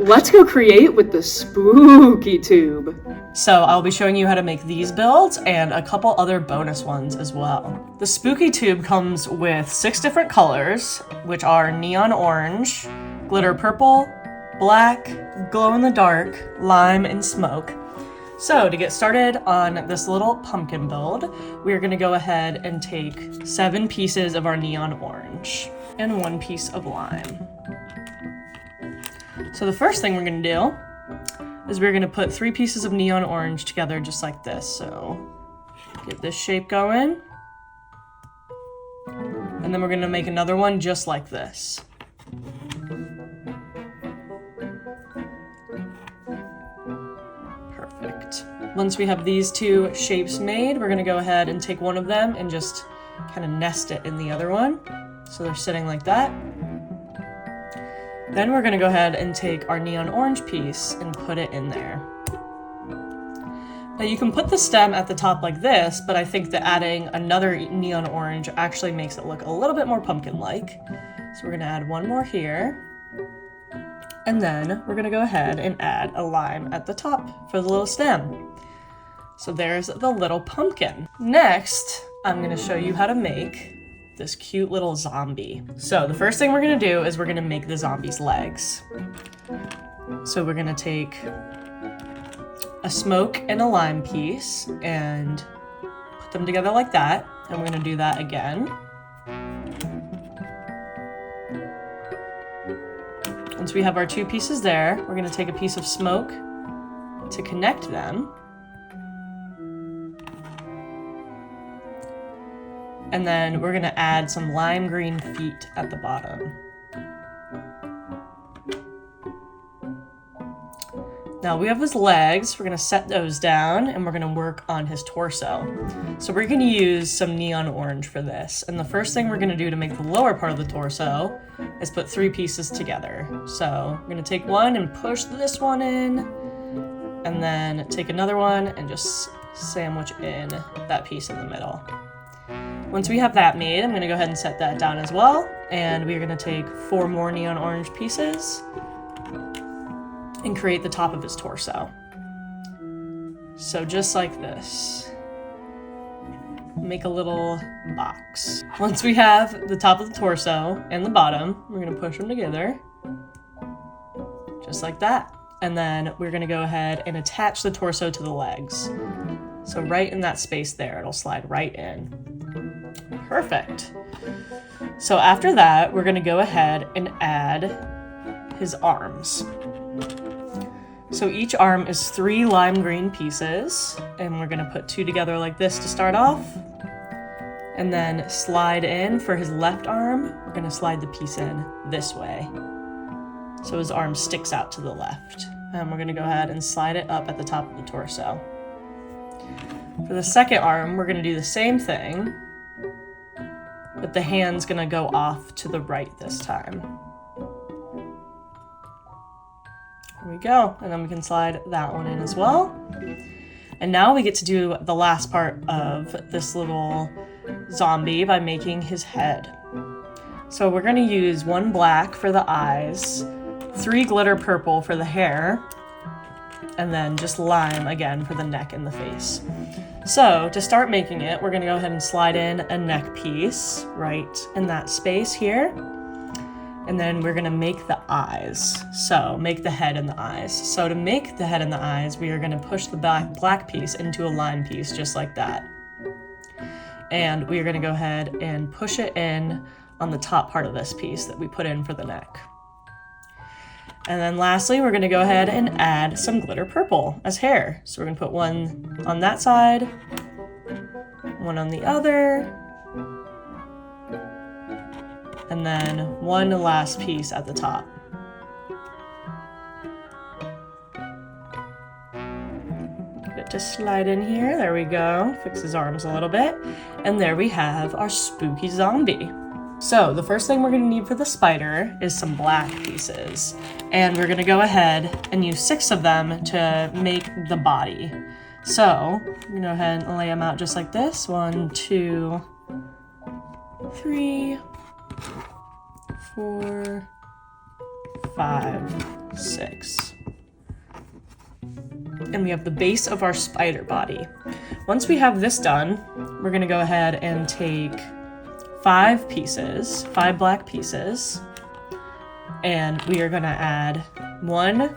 let's go create with the spooky tube. So I'll be showing you how to make these builds and a couple other bonus ones as well. The spooky tube comes with 6 different colors, which are neon orange, glitter purple, black, glow in the dark, lime, and smoke. So to get started on this little pumpkin build, we're gonna go ahead and take 7 pieces of our neon orange and 1 piece of lime. So the first thing we're gonna do is we're gonna put 3 pieces of neon orange together just like this. So get this shape going. And then we're gonna make another one just like this. Perfect. Once we have these 2 shapes made, we're gonna go ahead and take one of them and just kind of nest it in the other one. So they're sitting like that. Then we're gonna go ahead and take our neon orange piece and put it in there. Now you can put the stem at the top like this, but I think that adding another neon orange actually makes it look a little bit more pumpkin-like. So we're gonna add one more here. And then we're gonna go ahead and add a lime at the top for the little stem. So there's the little pumpkin. Next, I'm gonna show you how to make this cute little zombie. So the first thing we're gonna do is we're gonna make the zombie's legs. So we're gonna take a smoke and a lime piece and put them together like that. And we're gonna do that again. Once we have our 2 pieces there, we're gonna take a piece of smoke to connect them. And then we're gonna add some lime green feet at the bottom. Now we have his legs, we're gonna set those down and we're gonna work on his torso. So we're gonna use some neon orange for this. And the first thing we're gonna do to make the lower part of the torso is put 3 pieces together. So we're gonna take one and push this one in, and then take another one and just sandwich in that piece in the middle. Once we have that made, I'm gonna go ahead and set that down as well. And we're gonna take 4 more neon orange pieces and create the top of his torso. So just like this. Make a little box. Once we have the top of the torso and the bottom, we're gonna push them together. Just like that. And then we're gonna go ahead and attach the torso to the legs. So right in that space there, it'll slide right in. Perfect. So after that, we're gonna go ahead and add his arms. So each arm is 3 lime green pieces, and we're gonna put 2 together like this to start off. And then slide in for his left arm, we're gonna slide the piece in this way. So his arm sticks out to the left. And we're gonna go ahead and slide it up at the top of the torso. For the second arm, we're gonna do the same thing, but the hand's gonna go off to the right this time. There we go, and then we can slide that one in as well. And now we get to do the last part of this little zombie by making his head. So we're gonna use 1 black for the eyes, 3 glitter purple for the hair, and then just lime again for the neck and the face. So to start making it, we're gonna go ahead and slide in a neck piece right in that space here. And then we're gonna make the eyes. So make the head and the eyes. So to make the head and the eyes, we are gonna push the black piece into a lime piece just like that. And we are gonna go ahead and push it in on the top part of this piece that we put in for the neck. And then lastly, we're gonna go ahead and add some glitter purple as hair. So we're gonna put one on that side, one on the other, and then one last piece at the top. Get it to slide in here, there we go. Fix his arms a little bit. And there we have our spooky zombie. So the first thing we're gonna need for the spider is some black pieces. And we're gonna go ahead and use 6 of them to make the body. So I'm gonna go ahead and lay them out just like this. 1, 2, 3, 4, 5, 6. And we have the base of our spider body. Once we have this done, we're gonna go ahead and take 5 black pieces, and we are gonna add one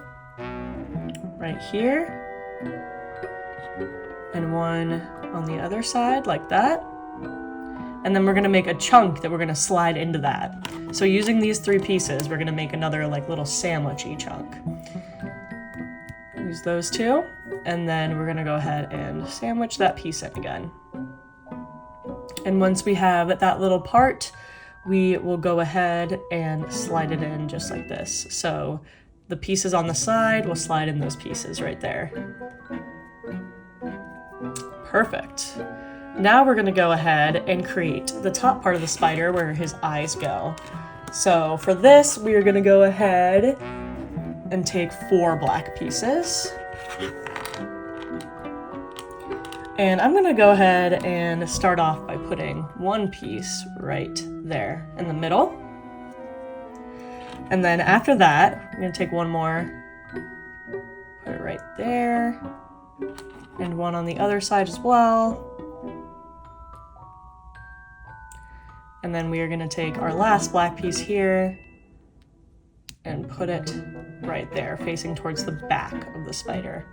right here, and one on the other side, like that. And then we're gonna make a chunk that we're gonna slide into that. So using these 3 pieces, we're gonna make another like little sandwichy chunk. Use those 2, and then we're gonna go ahead and sandwich that piece in again. And once we have that little part, we will go ahead and slide it in just like this. So the pieces on the side will slide in those pieces right there. Perfect. Now we're gonna go ahead and create the top part of the spider where his eyes go. So for this, we are gonna go ahead and take 4 black pieces. And I'm gonna go ahead and start off by putting 1 piece right there in the middle. And then after that, I'm gonna take 1 more, put it right there, and 1 on the other side as well. And then we are gonna take our last black piece here and put it right there, facing towards the back of the spider.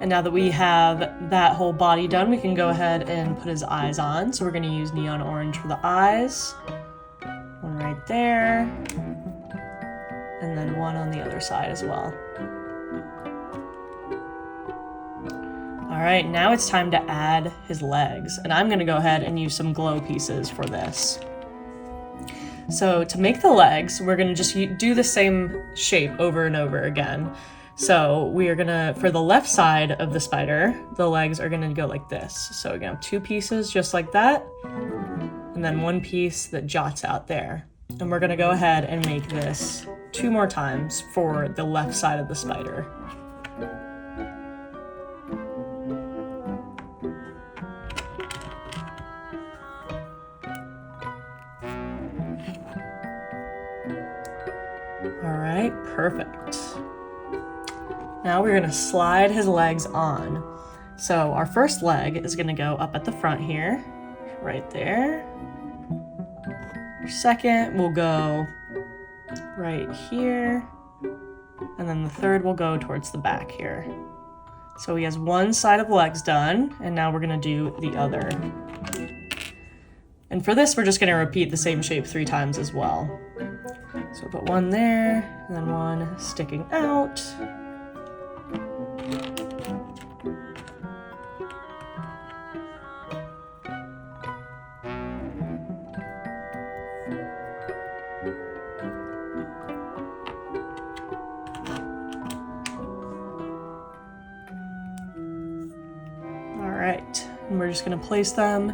And now that we have that whole body done, we can go ahead and put his eyes on. So we're gonna use neon orange for the eyes. 1 right there, and then 1 on the other side as well. All right, now it's time to add his legs, and I'm gonna go ahead and use some glow pieces for this. So to make the legs, we're gonna just do the same shape over and over again. So we are gonna, for the left side of the spider, the legs are gonna go like this. So we're gonna have 2 pieces just like that, and then 1 piece that jots out there. And we're gonna go ahead and make this 2 more times for the left side of the spider. All right, perfect. Now we're gonna slide his legs on. So our first leg is gonna go up at the front here, right there. Our second will go right here. And then the third will go towards the back here. So he has 1 side of legs done, and now we're gonna do the other. And for this, we're just gonna repeat the same shape 3 times as well. So put 1 there, and then 1 sticking out. All right, and we're just gonna place them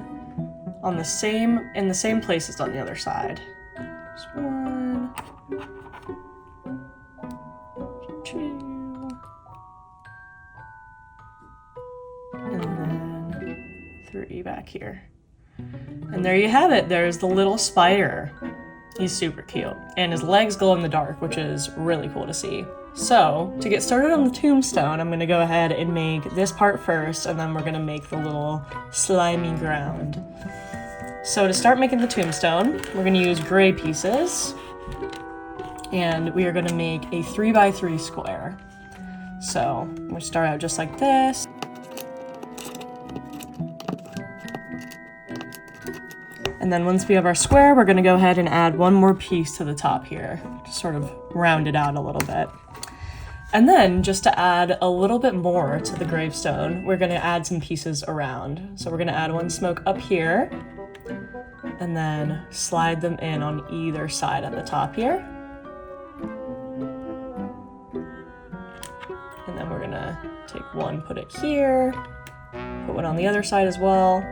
on the same places on the other side. Just 1, 2, and then 3 back here. And there you have it. There's the little spider. He's super cute. And his legs glow in the dark, which is really cool to see. So, to get started on the tombstone, I'm gonna go ahead and make this part first, and then we're gonna make the little slimy ground. So to start making the tombstone, we're gonna use gray pieces, and we are gonna make a 3x3 square. So I'm gonna start out just like this. And then once we have our square, we're gonna go ahead and add 1 more piece to the top here, to sort of round it out a little bit. And then, just to add a little bit more to the gravestone, we're gonna add some pieces around. So we're gonna add 1 smoke up here, and then slide them in on either side at the top here. And then we're gonna take 1, put it here, put 1 on the other side as well.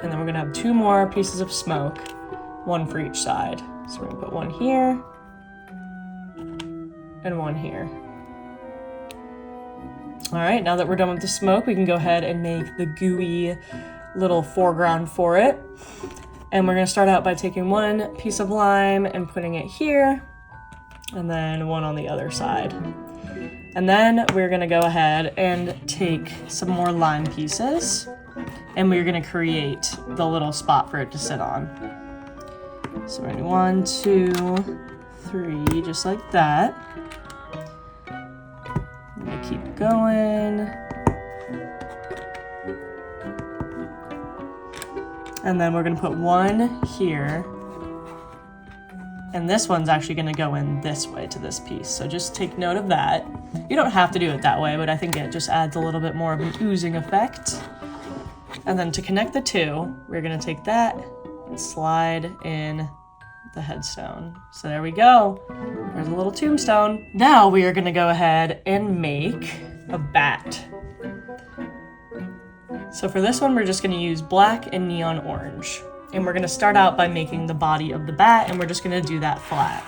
And then we're gonna have 2 more pieces of smoke, 1 for each side. So we're gonna put 1 here, and 1 here. All right, now that we're done with the smoke, we can go ahead and make the gooey little foreground for it. And we're gonna start out by taking one piece of lime and putting it here, and then one on the other side. And then we're gonna go ahead and take some more lime pieces, and we're gonna create the little spot for it to sit on. So we're gonna 1, 2, 3, just like that. I'm gonna keep going. And then we're gonna put one here. And this one's actually gonna go in this way to this piece. So just take note of that. You don't have to do it that way, but I think it just adds a little bit more of an oozing effect. And then to connect the two, we're gonna take that and slide in the headstone. So there we go. There's a little tombstone. Now we are gonna go ahead and make a bat. So for this one, we're just gonna use black and neon orange. And we're gonna start out by making the body of the bat, and we're just gonna do that flat.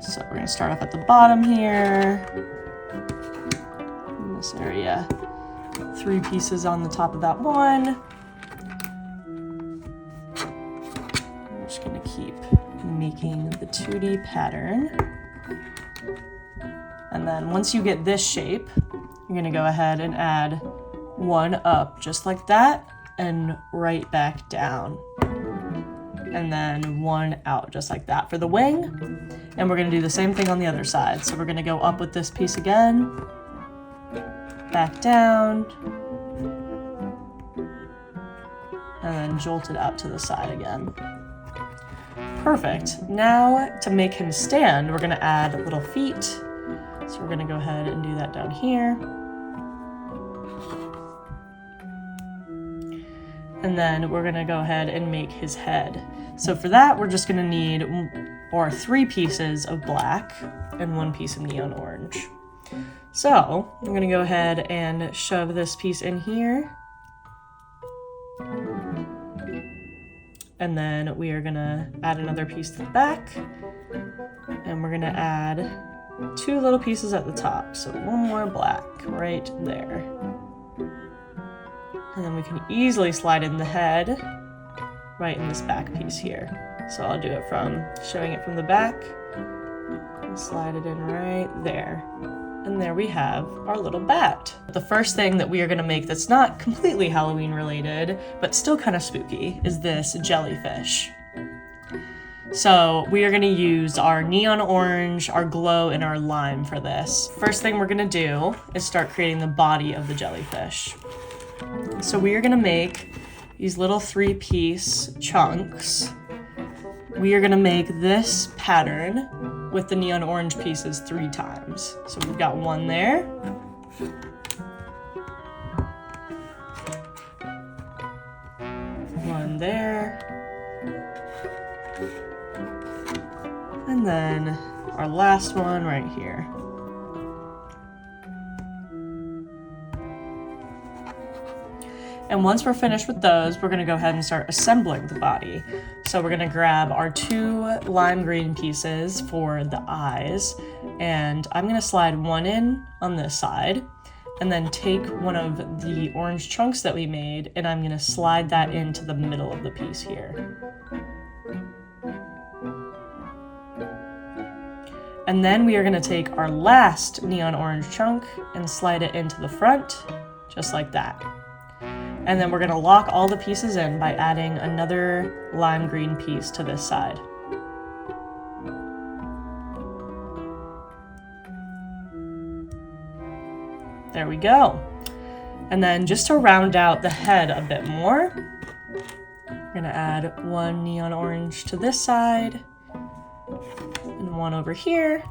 So we're gonna start off at the bottom here. In this area. 3 pieces on the top of that one. I'm just gonna keep making the 2D pattern. And then once you get this shape, you're gonna go ahead and add one up just like that and right back down. And then one out just like that for the wing. And we're gonna do the same thing on the other side. So we're gonna go up with this piece again, back down, and then jolt it out to the side again. Perfect. Now to make him stand, we're gonna add little feet. So we're gonna go ahead and do that down here. And then we're gonna go ahead and make his head. So for that, we're just gonna need 3 pieces of black and 1 piece of neon orange. So I'm gonna go ahead and shove this piece in here. And then we are gonna add another piece to the back. And we're gonna add 2 little pieces at the top. So 1 more black right there. And then we can easily slide in the head right in this back piece here. So I'll do it from showing it from the back and slide it in right there. And there we have our little bat. The first thing that we are gonna make that's not completely Halloween related, but still kind of spooky, is this jellyfish. So we are gonna use our neon orange, our glow, and our lime for this. First thing we're gonna do is start creating the body of the jellyfish. So we are gonna make these little 3-piece chunks. We are gonna make this pattern with the neon orange pieces 3 times. So we've got 1 there. 1 there. And then our last one right here. And once we're finished with those, we're gonna go ahead and start assembling the body. So we're gonna grab our 2 lime green pieces for the eyes, and I'm gonna slide 1 in on this side, and then take one of the orange chunks that we made, and I'm gonna slide that into the middle of the piece here. And then we are gonna take our last neon orange chunk and slide it into the front, just like that. And then we're gonna lock all the pieces in by adding another lime green piece to this side. There we go. And then just to round out the head a bit more, we're gonna add 1 neon orange to this side and 1 over here.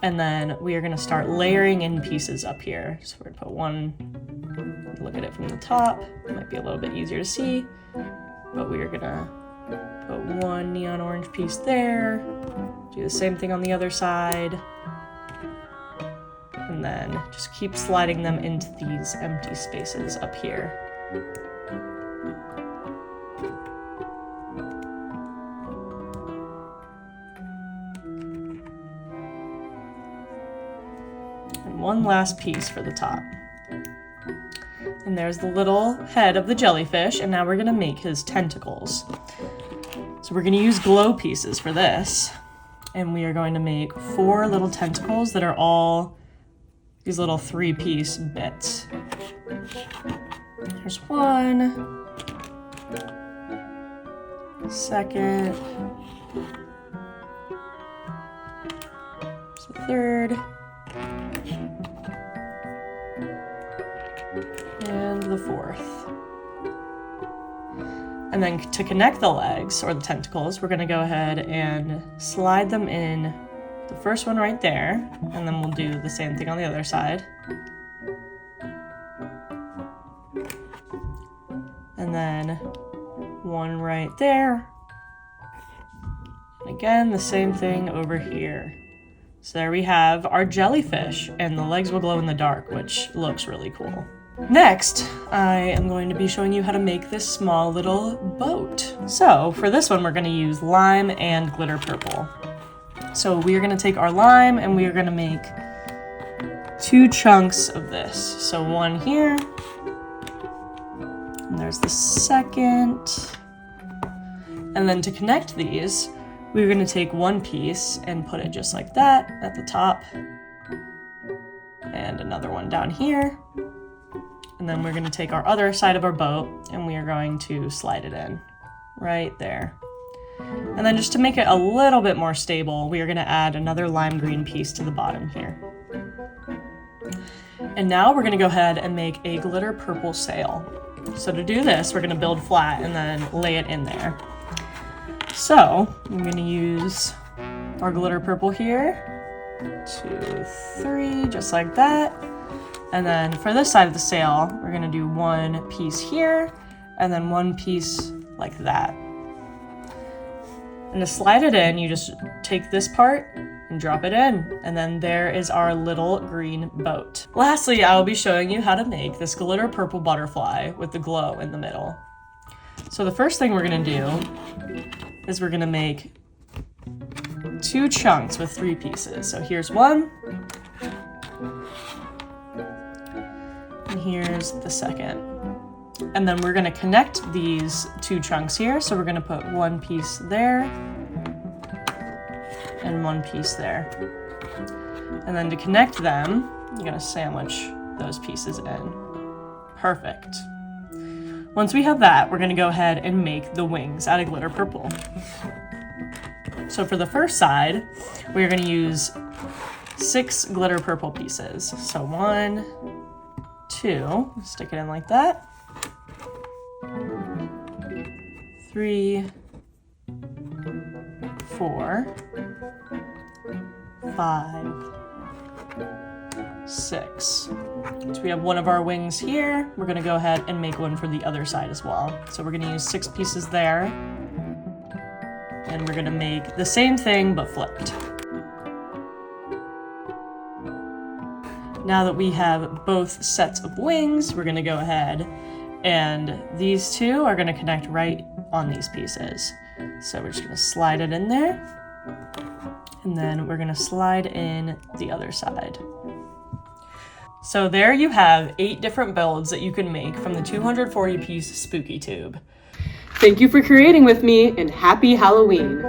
And then we are gonna start layering in pieces up here. So we're gonna put 1, look at it from the top. It might be a little bit easier to see, but we are gonna put 1 neon orange piece there. Do the same thing on the other side. And then just keep sliding them into these empty spaces up here. And 1 last piece for the top. And there's the little head of the jellyfish, and now we're gonna make his tentacles. So we're gonna use glow pieces for this, and we are going to make 4 little tentacles that are all these little 3-piece bits. Here's one, second, so third, and the fourth. And then to connect the legs, or the tentacles, we're gonna go ahead and slide them in the first one right there, and then we'll do the same thing on the other side. And then one right there. And again, the same thing over here. So there we have our jellyfish, and the legs will glow in the dark, which looks really cool. Next, I am going to be showing you how to make this small little boat. So for this one, we're going to use lime and glitter purple. So we are going to take our lime and we are going to make 2 chunks of this. So one here, and there's the second. And then to connect these, we're going to take one piece and put it just like that at the top. And another one down here. And then we're going to take our other side of our boat and we are going to slide it in right there. And then just to make it a little bit more stable, we are going to add another lime green piece to the bottom here. And now we're going to go ahead and make a glitter purple sail. So to do this, we're going to build flat and then lay it in there. So I'm going to use our glitter purple here, 2, 3, just like that. And then for this side of the sail, we're gonna do one piece here, and then one piece like that. And to slide it in, you just take this part and drop it in, and then there is our little green boat. Lastly, I will be showing you how to make this glitter purple butterfly with the glow in the middle. So the first thing we're gonna do is we're gonna make 2 chunks with 3 pieces. So here's one, and here's the second. And then we're gonna connect these 2 chunks here. So we're gonna put one piece there and one piece there. And then to connect them, you're gonna sandwich those pieces in. Perfect. Once we have that, we're gonna go ahead and make the wings out of glitter purple. So for the first side, we're gonna use 6 glitter purple pieces. So 1, 2, stick it in like that. 3, 4, 5, 6. So we have one of our wings here. We're gonna go ahead and make one for the other side as well. So we're gonna use 6 pieces there. And we're gonna make the same thing but flipped. Now that we have both sets of wings, we're gonna go ahead and these 2 are gonna connect right on these pieces. So we're just gonna slide it in there, and then we're gonna slide in the other side. So there you have 8 different builds that you can make from the 240-piece spooky tube. Thank you for creating with me, and happy Halloween!